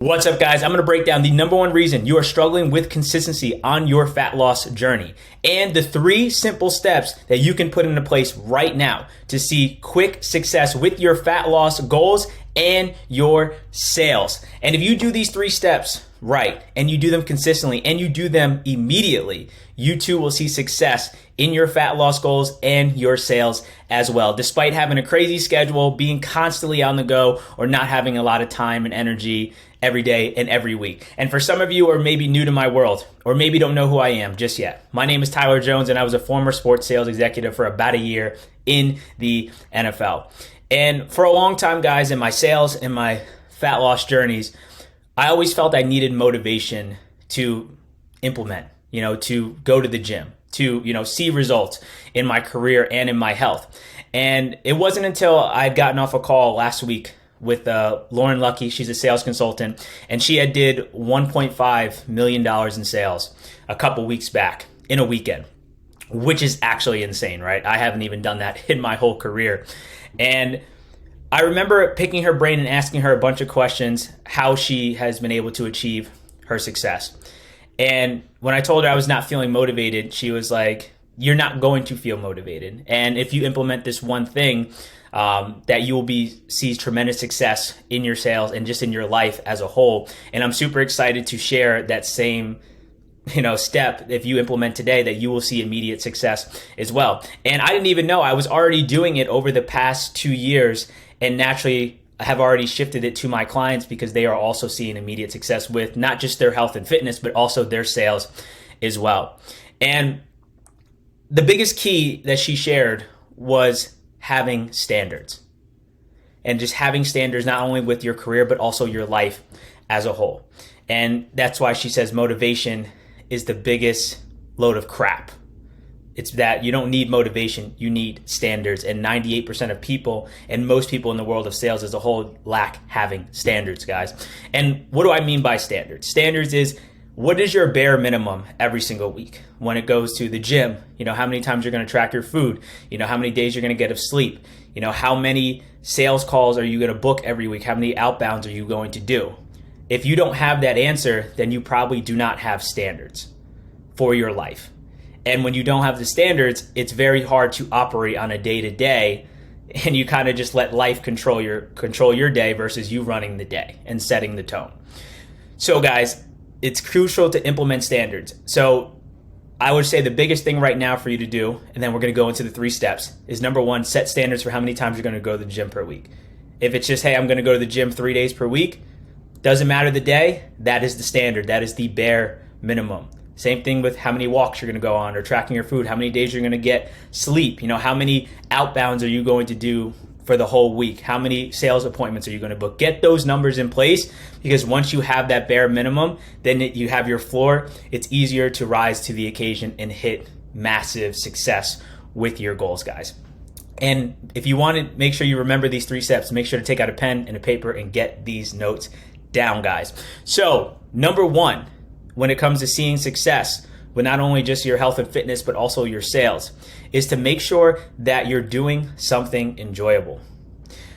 What's up, guys? I'm going to break down the number one reason you are struggling with consistency on your fat loss journey and the 3 simple steps that you can put into place right now to see quick success with your fat loss goals and your sales. And if you do these 3 steps right and you do them consistently and you do them immediately, you too will see success in your fat loss goals and your sales as well, despite having a crazy schedule, being constantly on the go, or not having a lot of time and energy every day and every week. And for some of you who are maybe new to my world, or maybe don't know who I am just yet, my name is Tyler Jones, and I was a former sports sales executive for about a year in the NFL. And for a long time, guys, in my sales and my fat loss journeys, I always felt I needed motivation to implement, to go to the gym, to, see results in my career and in my health. And it wasn't until I'd gotten off a call last week with Lauren Lucky. She's a sales consultant, and she had did $1.5 million in sales a couple weeks back in a weekend, which is actually insane, right? I haven't even done that in my whole career. And I remember picking her brain and asking her a bunch of questions, how she has been able to achieve her success. And when I told her I was not feeling motivated, she was like, "You're not going to feel motivated. And if you implement this one thing, that you will see tremendous success in your sales and just in your life as a whole." And I'm super excited to share that same step. If you implement today, that you will see immediate success as well. And I didn't even know I was already doing it over the past 2 years, and naturally I have already shifted it to my clients because they are also seeing immediate success with not just their health and fitness, but also their sales as well. And the biggest key that she shared was having standards, and just having standards not only with your career, but also your life as a whole. And that's why she says motivation is the biggest load of crap. It's that you don't need motivation, you need standards. And 98% of people, and most people in the world of sales as a whole, lack having standards, guys. And what do I mean by standards? Standards is, what is your bare minimum every single week when it goes to the gym? How many times you're going to track your food? How many days you're going to get of sleep? How many sales calls are you going to book every week? How many outbounds are you going to do? If you don't have that answer, then you probably do not have standards for your life. And when you don't have the standards, it's very hard to operate on a day-to-day, and you kind of just let life control your day versus you running the day and setting the tone. So guys, it's crucial to implement standards. So I would say the biggest thing right now for you to do, and then we're going to go into the 3 steps, is number 1, set standards for how many times you're going to go to the gym per week. If it's just, hey, I'm going to go to the gym 3 days per week, doesn't matter the day, that is the standard. That is the bare minimum. Same thing with how many walks you're going to go on, or tracking your food, how many days you're going to get sleep, how many outbounds are you going to do for the whole week, how many sales appointments are you going to book. Get those numbers in place, because once you have that bare minimum, then you have your floor. It's easier to rise to the occasion and hit massive success with your goals, guys. And if you want to make sure you remember these 3 steps, make sure to take out a pen and a paper and get these notes down, guys. So number 1, when it comes to seeing success with not only just your health and fitness, but also your sales, is to make sure that you're doing something enjoyable.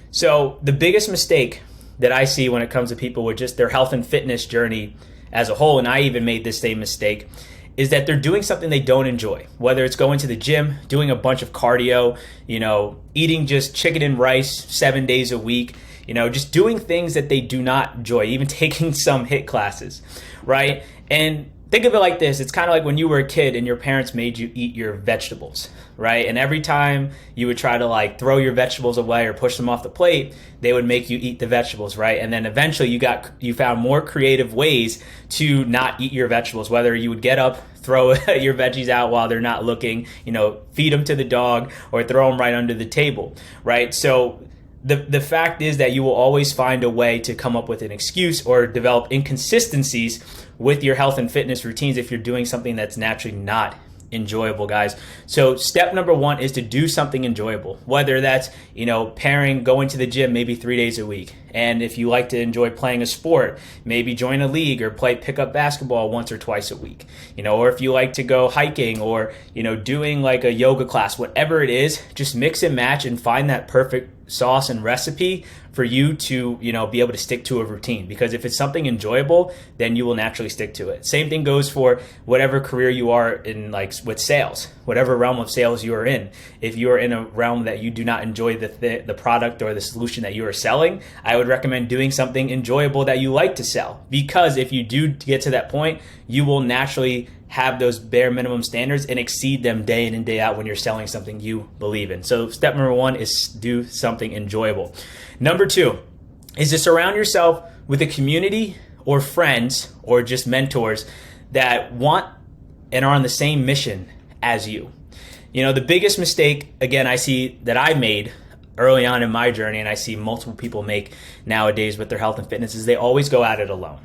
So the biggest mistake that I see when it comes to people with just their health and fitness journey as a whole, and I even made this same mistake, is that they're doing something they don't enjoy. Whether it's going to the gym, doing a bunch of cardio, eating just chicken and rice 7 days a week, just doing things that they do not enjoy, even taking some HIIT classes, right? And think of it like this. It's kind of like when you were a kid and your parents made you eat your vegetables, right? And every time you would try to throw your vegetables away or push them off the plate, they would make you eat the vegetables, right? And then eventually you found more creative ways to not eat your vegetables, whether you would get up, throw your veggies out while they're not looking, feed them to the dog, or throw them right under the table, right? So the fact is that you will always find a way to come up with an excuse or develop inconsistencies with your health and fitness routines if you're doing something that's naturally not enjoyable, guys. So step number 1 is to do something enjoyable, whether that's, pairing going to the gym maybe 3 days a week And if you like to enjoy playing a sport, maybe join a league or play pickup basketball once or twice a week. Or if you like to go hiking or, doing like a yoga class, whatever it is, just mix and match and find that perfect sauce and recipe for you to, be able to stick to a routine. Because if it's something enjoyable, then you will naturally stick to it. Same thing goes for whatever career you are in, like with sales, whatever realm of sales you are in. If you are in a realm that you do not enjoy the product or the solution that you are selling, I would recommend doing something enjoyable that you like to sell. Because if you do get to that point, you will naturally have those bare minimum standards and exceed them day in and day out when you're selling something you believe in. So step number 1 is do something enjoyable. Number 2 is to surround yourself with a community or friends or just mentors that want and are on the same mission as you. The biggest mistake, again, I see that I made early on in my journey, and I see multiple people make nowadays with their health and fitness, is they always go at it alone.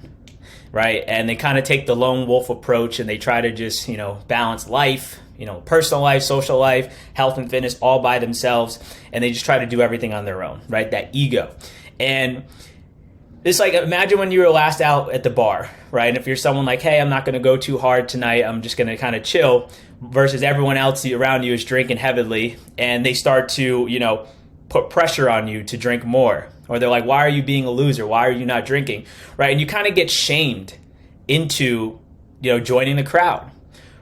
Right? And they kind of take the lone wolf approach and they try to just, balance life, personal life, social life, health and fitness all by themselves. And they just try to do everything on their own, right? That ego. And it's like, imagine when you were last out at the bar, right? And if you're someone like, hey, I'm not going to go too hard tonight, I'm just going to kind of chill, versus everyone else around you is drinking heavily and they start to, put pressure on you to drink more. Or they're like, why are you being a loser? Why are you not drinking? Right? And you kind of get shamed into, joining the crowd,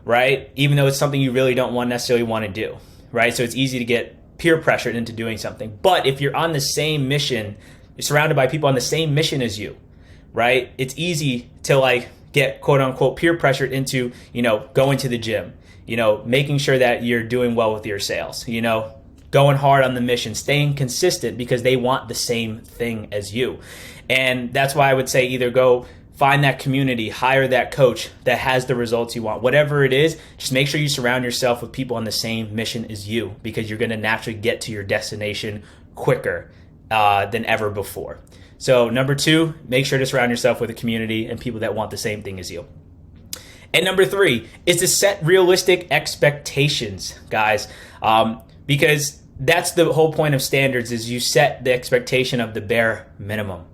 right? Even though it's something you really don't necessarily want to do, right? So it's easy to get peer pressured into doing something. But if you're on the same mission, you're surrounded by people on the same mission as you, right? It's easy to get quote unquote peer pressured into, going to the gym, making sure that you're doing well with your sales, going hard on the mission, staying consistent because they want the same thing as you. And that's why I would say either go find that community, hire that coach that has the results you want. Whatever it is, just make sure you surround yourself with people on the same mission as you, because you're going to naturally get to your destination quicker than ever before. So number 2, make sure to surround yourself with a community and people that want the same thing as you. And number 3 is to set realistic expectations, guys. Because that's the whole point of standards, is you set the expectation of the bare minimum,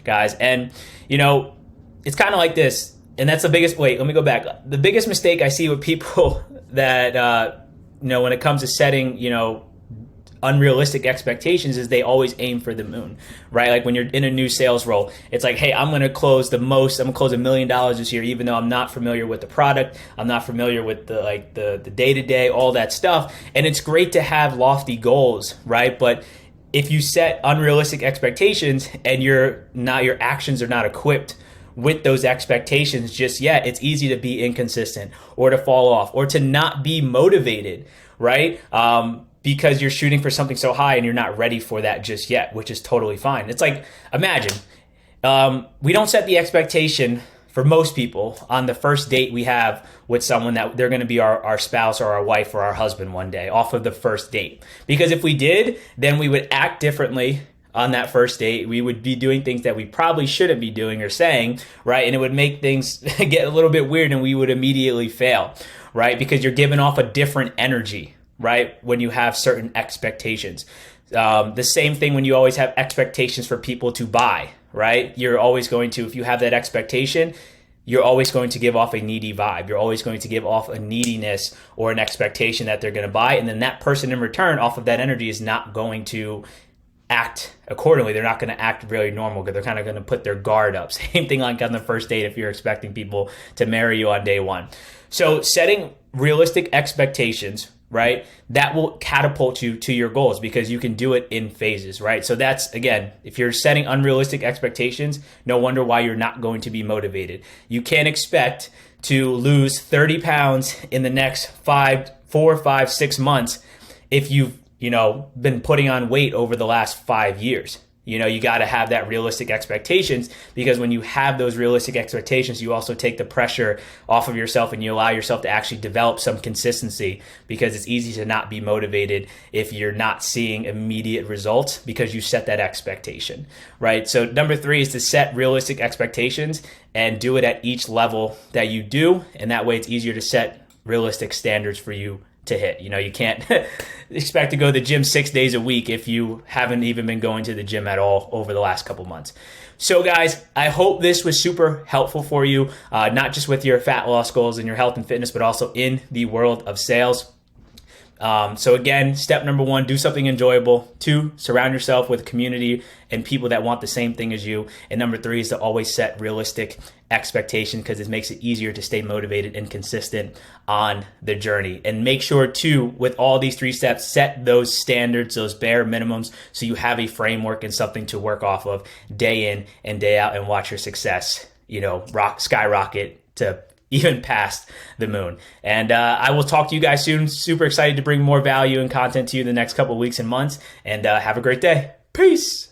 guys. And, it's kind of like this. And that's the biggest, let me go back. The biggest mistake I see with people that, when it comes to setting, unrealistic expectations is they always aim for the moon, right? Like when you're in a new sales role, it's like, hey, I'm going to close $1 million this year, even though I'm not familiar with the product. I'm not familiar with the day-to-day, all that stuff. And it's great to have lofty goals, right? But if you set unrealistic expectations and your actions are not equipped with those expectations just yet, it's easy to be inconsistent or to fall off or to not be motivated, right? Because you're shooting for something so high and you're not ready for that just yet, which is totally fine. It's like, imagine, we don't set the expectation for most people on the first date we have with someone that they're going to be our spouse or our wife or our husband one day off of the first date. Because if we did, then we would act differently on that first date. We would be doing things that we probably shouldn't be doing or saying, right? And it would make things get a little bit weird and we would immediately fail, right? Because you're giving off a different energy, right? When you have certain expectations. The same thing when you always have expectations for people to buy, right? You're always going to, if you have that expectation, you're always going to give off a needy vibe. You're always going to give off a neediness or an expectation that they're going to buy. And then that person in return off of that energy is not going to act accordingly. They're not going to act really normal because they're kind of going to put their guard up. Same thing like on the first date if you're expecting people to marry you on day one. So setting realistic expectations, right? That will catapult you to your goals because you can do it in phases, right? So that's, again, if you're setting unrealistic expectations, no wonder why you're not going to be motivated. You can't expect to lose 30 pounds in the next 4, 5, 6 months if you've, been putting on weight over the last 5 years. You got to have that realistic expectations, because when you have those realistic expectations, you also take the pressure off of yourself and you allow yourself to actually develop some consistency, because it's easy to not be motivated if you're not seeing immediate results because you set that expectation, right? So number 3 is to set realistic expectations and do it at each level that you do. And that way it's easier to set realistic standards for you to hit. You can't expect to go to the gym 6 days a week if you haven't even been going to the gym at all over the last couple months. So guys, I hope this was super helpful for you, not just with your fat loss goals and your health and fitness, but also in the world of sales. So again, step number 1, do something enjoyable. 2, surround yourself with a community and people that want the same thing as you. And number 3 is to always set realistic expectations, because it makes it easier to stay motivated and consistent on the journey. And make sure to, with all these 3 steps, set those standards, those bare minimums, so you have a framework and something to work off of day in and day out, and watch your success, skyrocket to even past the moon. And I will talk to you guys soon. Super excited to bring more value and content to you in the next couple of weeks and months. And have a great day. Peace.